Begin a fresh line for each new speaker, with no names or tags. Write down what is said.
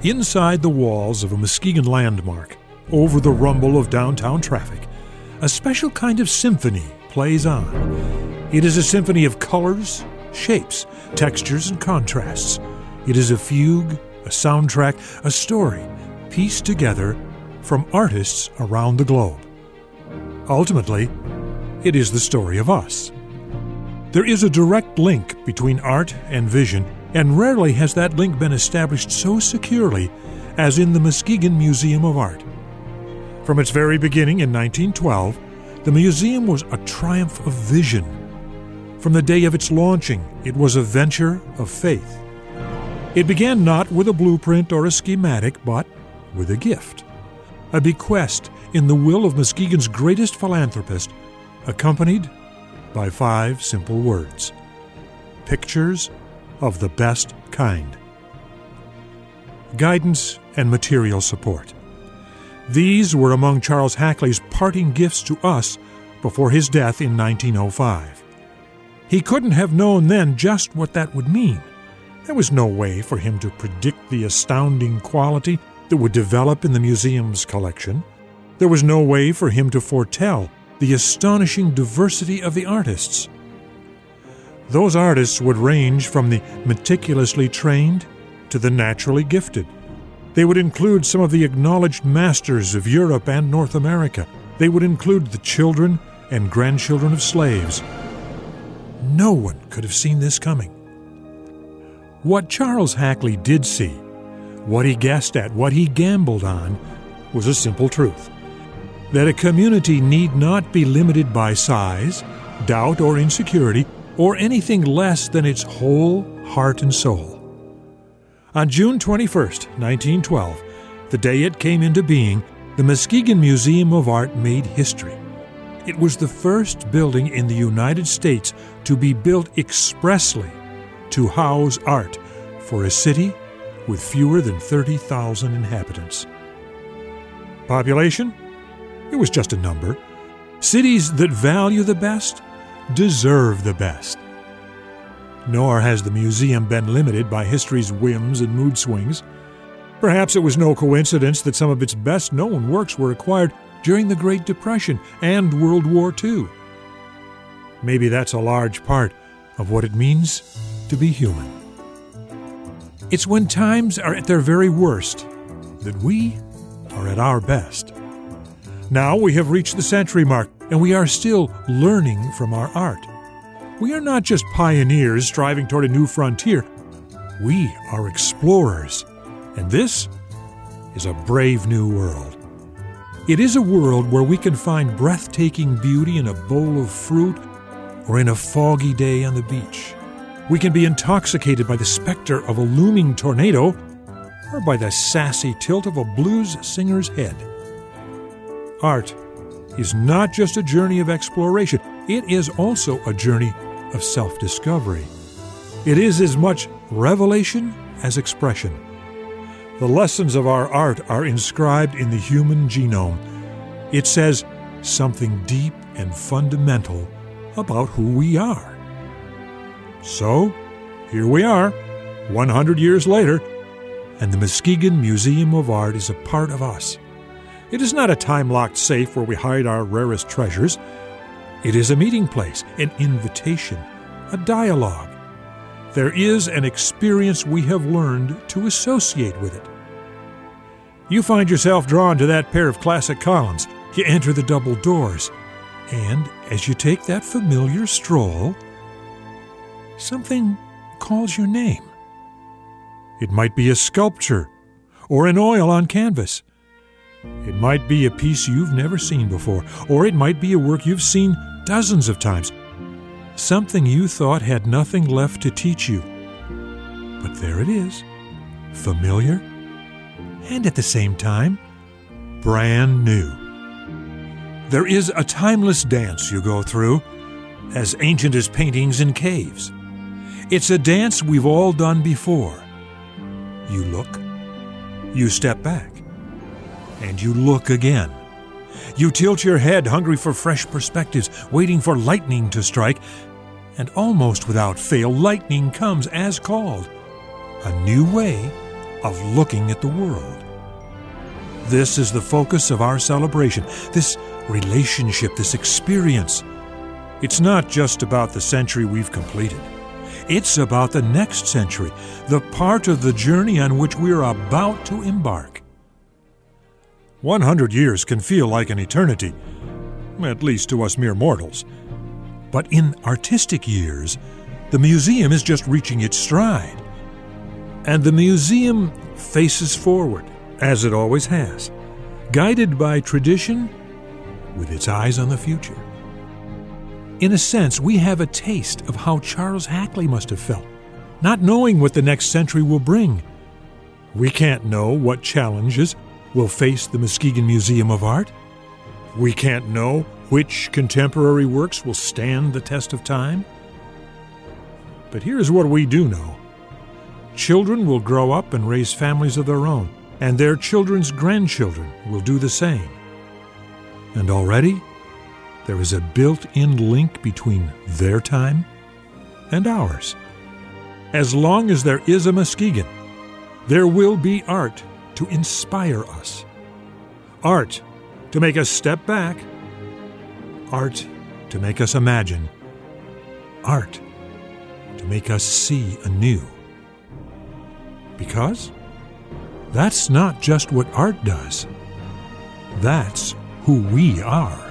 Inside the walls of a Muskegon landmark, over the rumble of downtown traffic, a special kind of symphony plays on. It is a symphony of colors, shapes, textures, and contrasts. It is a fugue, a soundtrack, a story pieced together from artists around the globe. Ultimately, it is the story of us. There is a direct link between art and vision, and rarely has that link been established so securely as in the Muskegon Museum of Art. From its very beginning in 1912, the museum was a triumph of vision. From the day of its launching, it was a venture of faith. It began not with a blueprint or a schematic, but with a gift, a bequest in the will of Muskegon's greatest philanthropist, accompanied by 5 simple words: pictures of the best kind. Guidance and material support. These were among Charles Hackley's parting gifts to us before his death in 1905. He couldn't have known then just what that would mean. There was no way for him to predict the astounding quality that would develop in the museum's collection. There was no way for him to foretell the astonishing diversity of the artists. Those artists would range from the meticulously trained to the naturally gifted. They would include some of the acknowledged masters of Europe and North America. They would include the children and grandchildren of slaves. No one could have seen this coming. What Charles Hackley did see, what he guessed at, what he gambled on, was a simple truth: that a community need not be limited by size, doubt, or insecurity, or anything less than its whole heart and soul. On June 21st, 1912, the day it came into being, the Muskegon Museum of Art made history. It was the first building in the United States to be built expressly to house art for a city with fewer than 30,000 inhabitants. Population? It was just a number. Cities that value the best deserve the best. Nor has the museum been limited by history's whims and mood swings. Perhaps it was no coincidence that some of its best-known works were acquired during the Great Depression and World War II. Maybe that's a large part of what it means to be human. It's when times are at their very worst that we are at our best. Now we have reached the century mark, and we are still learning from our art. We are not just pioneers striving toward a new frontier. We are explorers, and this is a brave new world. It is a world where we can find breathtaking beauty in a bowl of fruit or in a foggy day on the beach. We can be intoxicated by the specter of a looming tornado or by the sassy tilt of a blues singer's head. Art is not just a journey of exploration. It is also a journey of self-discovery. It is as much revelation as expression. The lessons of our art are inscribed in the human genome. It says something deep and fundamental about who we are. So, here we are, 100 years later, and the Muskegon Museum of Art is a part of us. It is not a time-locked safe where we hide our rarest treasures. It is a meeting place, an invitation, a dialogue. There is an experience we have learned to associate with it. You find yourself drawn to that pair of classic columns. You enter the double doors, and as you take that familiar stroll, something calls your name. It might be a sculpture or an oil on canvas. It might be a piece you've never seen before, or it might be a work you've seen dozens of times. Something you thought had nothing left to teach you. But there it is, familiar, and at the same time, brand new. There is a timeless dance you go through, as ancient as paintings in caves. It's a dance we've all done before. You look, you step back, and you look again. You tilt your head, hungry for fresh perspectives, waiting for lightning to strike, and almost without fail, lightning comes as called. A new way of looking at the world. This is the focus of our celebration, this relationship, this experience. It's not just about the century we've completed. It's about the next century, the part of the journey on which we're about to embark. 100 years can feel like an eternity, at least to us mere mortals. But in artistic years, the museum is just reaching its stride. And the museum faces forward, as it always has, guided by tradition with its eyes on the future. In a sense, we have a taste of how Charles Hackley must have felt, not knowing what the next century will bring. We can't know what challenges will face the Muskegon Museum of Art. We can't know which contemporary works will stand the test of time. But here's what we do know. Children will grow up and raise families of their own, and their children's grandchildren will do the same. And already, there is a built-in link between their time and ours. As long as there is a Muskegon, there will be art to inspire us. Art to make us step back. Art to make us imagine. Art to make us see anew. Because that's not just what art does. That's who we are.